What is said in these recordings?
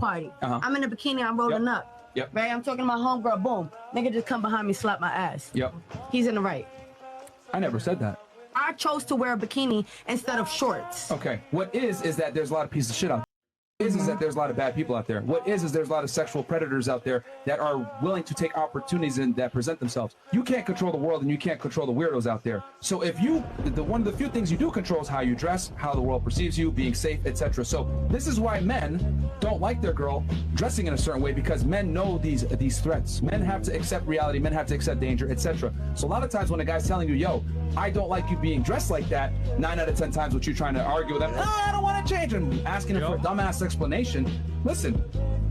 party. I'm in a bikini, I'm rolling up. Yep. Right? I'm talking to my homegirl, boom. Nigga just come behind me, slap my ass. Yep. He's in the right. I never said that. I chose to wear a bikini instead of shorts. Okay. What is that there's a lot of pieces of shit out there. Is that there's a lot of bad people out there. What is there's a lot of sexual predators out there that are willing to take opportunities and that present themselves. You can't control the world and you can't control the weirdos out there. So if you, one of the few things you do control is how you dress, how the world perceives you, being safe, etc. So this is why men don't like their girl dressing in a certain way, because men know these threats. Men have to accept reality, men have to accept danger, etc. So a lot of times when a guy's telling you, yo, I don't like you being dressed like that, 9 out of 10 times what you're trying to argue with them, I don't want to change, and asking him for a dumbass explanation. Listen,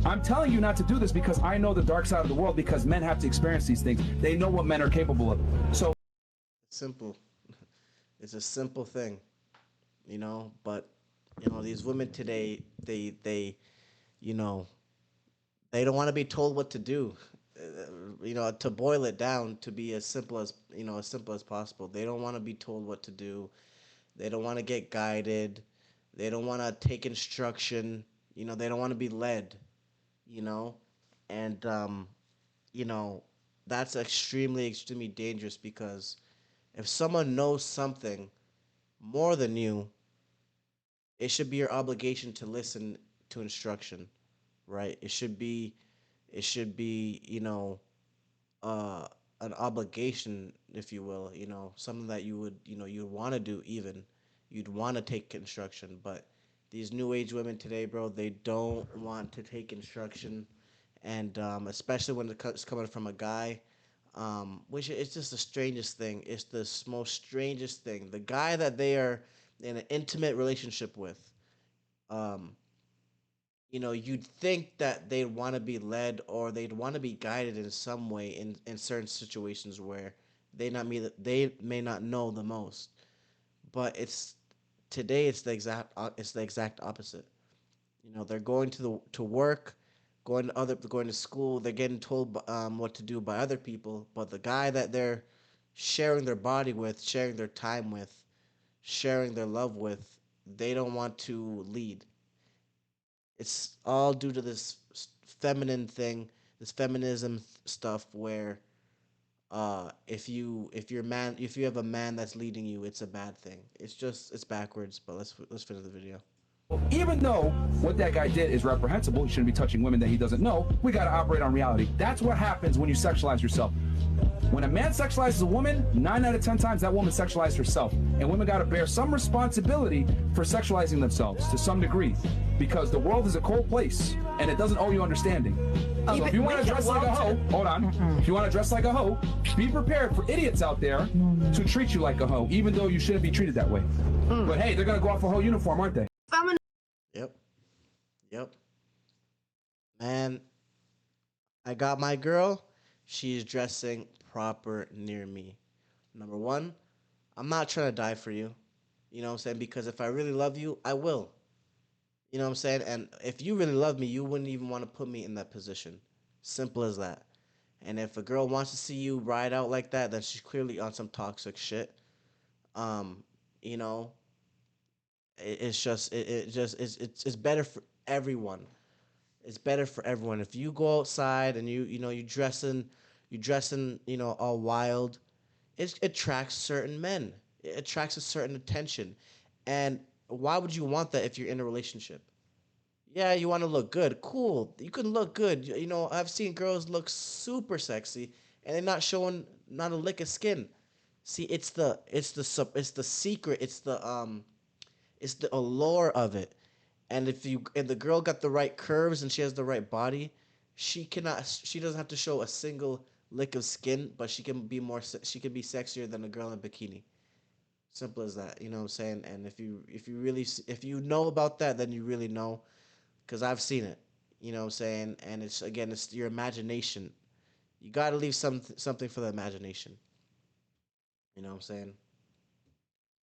I'm telling you not to do this because I know the dark side of the world, because men have to experience these things. They know what men are capable of. So simple. It's a simple thing, you know, but you know, these women today, they you know, they don't want to be told what to do. You know, to boil it down to be as simple as, you know, as simple as possible. They don't want to be told what to do. They don't want to get guided. They don't want to take instruction. You know, they don't want to be led, you know, and, you know, that's extremely, extremely dangerous, because if someone knows something more than you, it should be your obligation to listen to instruction, right? It should be, you know, an obligation, if you will, you know, something that you would, you know, you'd want to do even. You'd want to take instruction, but these new age women today, bro, they don't want to take instruction, and especially when it's coming from a guy, which is just the strangest thing. It's the most strangest thing. The guy that they are in an intimate relationship with, you know, you'd think that they'd want to be led or they'd want to be guided in some way in certain situations where they may not know the most, but today it's the exact opposite. You know, they're going to work, going to school. They're getting told what to do by other people, but the guy that they're sharing their body with, sharing their time with, sharing their love with, they don't want to lead. It's all due to this feminine thing, this feminism stuff, where if you have a man that's leading you, it's a bad thing. It's backwards. But let's finish the video. even though what that guy did is reprehensible, he shouldn't be touching women that he doesn't know, we got to operate on reality. That's what happens when you sexualize yourself. When a man sexualizes a woman, 9 out of 10 times that woman sexualized herself. And women got to bear some responsibility for sexualizing themselves to some degree, because the world is a cold place and it doesn't owe you understanding. So if you want to dress like a hoe, hold on. If you want to dress like a hoe, be prepared for idiots out there to treat you like a hoe, even though you shouldn't be treated that way. But hey, they're going to go off a hoe uniform, aren't they? Yep. Man, I got my girl. She's dressing proper near me. Number one, I'm not trying to die for you. You know what I'm saying? Because if I really love you, I will. You know what I'm saying? And if you really love me, you wouldn't even want to put me in that position. Simple as that. And if a girl wants to see you ride out like that, then she's clearly on some toxic shit. You know, it's better for everyone. It's better for everyone. If you go outside and you dressing, all wild, it attracts certain men. It attracts a certain attention. And why would you want that if you're in a relationship? Yeah, you want to look good. Cool. You can look good. You know, I've seen girls look super sexy and they're not showing not a lick of skin. See, it's the secret. It's the allure of it. And if the girl got the right curves and she has the right body, she doesn't have to show a single lick of skin, but she can be sexier than a girl in a bikini. Simple as that, you know what I'm saying? And if you know about that, then you really know, because I've seen it, you know what I'm saying? And it's your imagination. You got to leave something for the imagination. You know what I'm saying?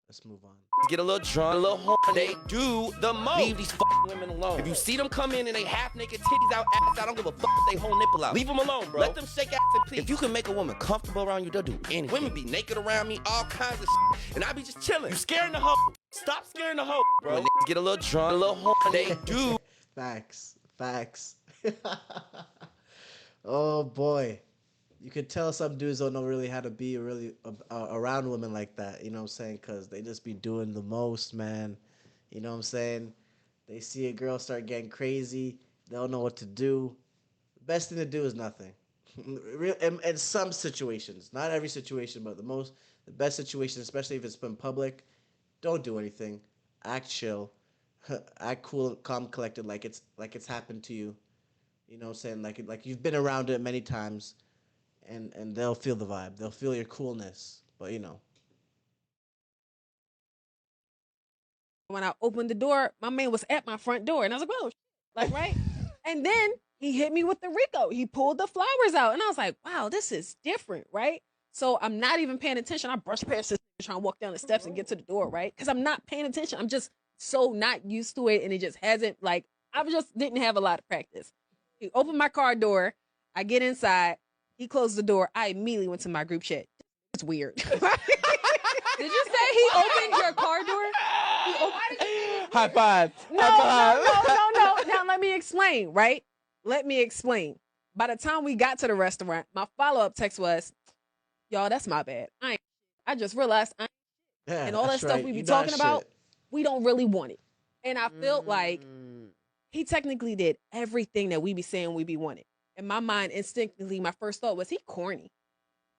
Let's move on. Get a little drunk, a little horny. They do the most. Leave these women alone. If you see them come in and they half naked, titties out, ass out, I don't give a if they whole nipple out. Leave them alone, bro. Let them shake ass in peace. If you can make a woman comfortable around you, they'll do anything. Women be naked around me, all kinds of shit, and I be just chilling. You scaring the hoe. Stop scaring the hoe, bro. When niggas get a little drunk, a little horny. They do. Facts. Facts. Oh boy. You could tell some dudes don't know really how to be really around women like that. You know what I'm saying? Because they just be doing the most, man. You know what I'm saying? They see a girl start getting crazy. They don't know what to do. The best thing to do is nothing. In some situations, not every situation, but the best situation, especially if it's been public, don't do anything. Act chill. Act cool, calm, collected, like it's happened to you. You know what I'm saying? Like you've been around it many times, and they'll feel the vibe. They'll feel your coolness. But you know. When I opened the door, my man was at my front door, and I was like, "Oh, like right." And then he hit me with the Rico. He pulled the flowers out, and I was like, "Wow, this is different, right?" So I'm not even paying attention. I brush past this trying to walk down the steps and get to the door, right? Because I'm not paying attention. I'm just so not used to it, and it just hasn't like I just didn't have a lot of practice. He opened my car door. I get inside. He closed the door. I immediately went to my group chat. It's weird. Did you say he opened your car door? High five. No, High five. no. Now let me explain, right? Let me explain. By the time we got to the restaurant, my follow-up text was, y'all, that's my bad. I just realized Yeah, and all that that's stuff right. we be You know that talking about, shit. we don't really want it. And I felt like he technically did everything that we be saying we be wanting. In my mind, instinctively, my first thought was he corny.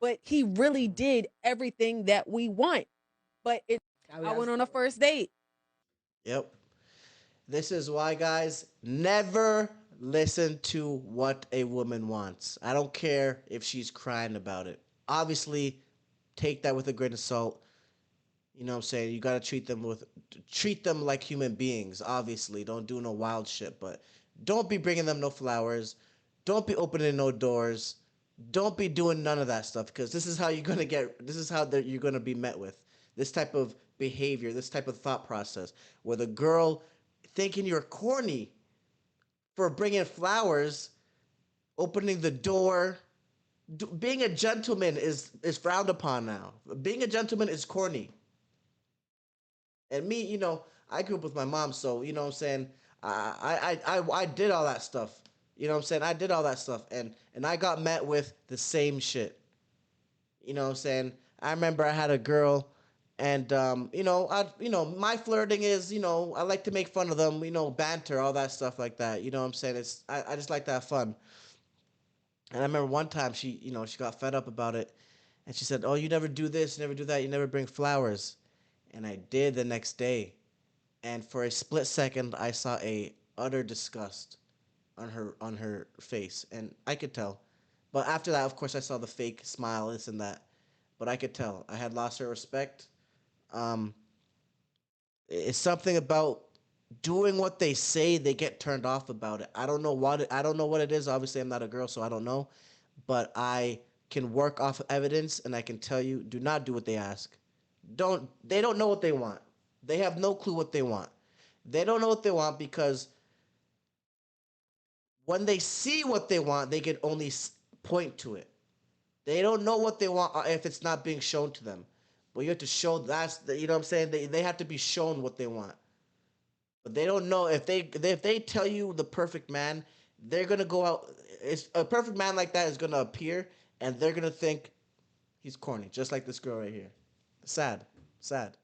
But he really did everything that we want. But I went on a first date. Yep. This is why, guys, never listen to what a woman wants. I don't care if she's crying about it. Obviously, take that with a grain of salt. You know what I'm saying? You gotta treat them like human beings. Obviously, don't do no wild shit. But don't be bringing them no flowers. Don't be opening no doors. Don't be doing none of that stuff because this is how you're gonna get. This is how you're gonna be met with this type of behavior, this type of thought process, where the girl thinking you're corny for bringing flowers, opening the door. Being a gentleman is frowned upon now. Being a gentleman is corny. And me, you know, I grew up with my mom, so you know what I'm saying. I did all that stuff. You know what I'm saying. I did all that stuff, and I got met with the same shit. You know what I'm saying. I remember I had a girl, and my flirting is, I like to make fun of them, banter, all that stuff like that. You know what I'm saying. I just like to have fun. And I remember one time she got fed up about it, and she said, "Oh, you never do this, you never do that, you never bring flowers." And I did the next day, and for a split second, I saw a utter disgust on her face, and I could tell. But after that, of course, I saw the fake smile, this and that. But I could tell I had lost her respect. Um, it's something about doing what they say. They get turned off about it. I don't know what it is. Obviously, I'm not a girl, so I don't know. But I can work off evidence, and I can tell you, do not do what they ask. They don't know what they want. They have no clue what they want. They don't know what they want because when they see what they want, they can only point to it. They don't know what they want if it's not being shown to them. But you have to show you know what I'm saying? They have to be shown what they want. But they don't know if they tell you the perfect man, they're gonna go out. It's a perfect man like that is gonna appear, and they're gonna think he's corny, just like this girl right here. Sad, sad.